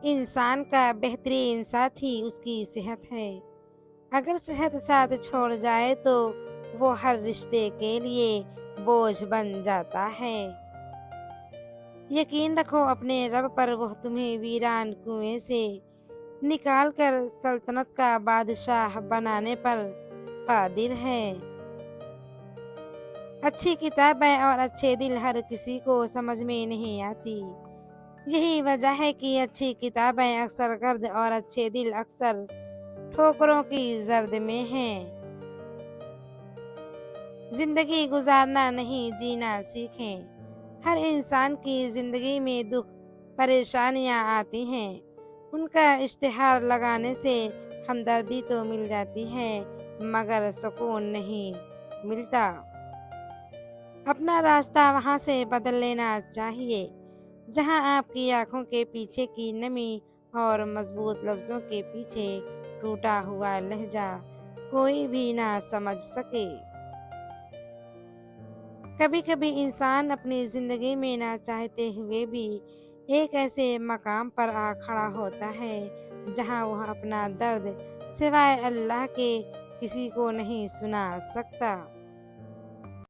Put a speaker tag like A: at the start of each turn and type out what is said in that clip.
A: انسان کا بہترین ساتھی اس کی صحت ہے۔ اگر صحت ساتھ چھوڑ جائے تو وہ ہر رشتے کے لیے بوجھ بن جاتا ہے۔ یقین رکھو اپنے رب پر، وہ تمہیں ویران کنویں سے نکال کر سلطنت کا بادشاہ بنانے پر قادر ہے۔ اچھی کتابیں اور اچھے دل ہر کسی کو سمجھ میں نہیں آتی۔ یہی وجہ ہے کہ اچھی کتابیں اکثر گرد اور اچھے دل اکثر ٹھوکروں کی زرد میں ہیں۔ زندگی گزارنا نہیں، جینا سیکھیں۔ ہر انسان کی زندگی میں دکھ پریشانیاں آتی ہیں۔ ان کا اشتہار لگانے سے ہمدردی تو مل جاتی ہے مگر سکون نہیں ملتا۔ اپنا راستہ وہاں سے بدل لینا چاہیے جہاں آپ کی آنکھوں کے پیچھے کی نمی اور مضبوط لفظوں کے پیچھے ٹوٹا ہوا لہجہ کوئی بھی نہ سمجھ سکے۔ کبھی کبھی انسان اپنی زندگی میں نہ چاہتے ہوئے بھی ایک ایسے مقام پر آ کھڑا ہوتا ہے جہاں وہ اپنا درد سوائے اللہ کے کسی کو نہیں سنا سکتا۔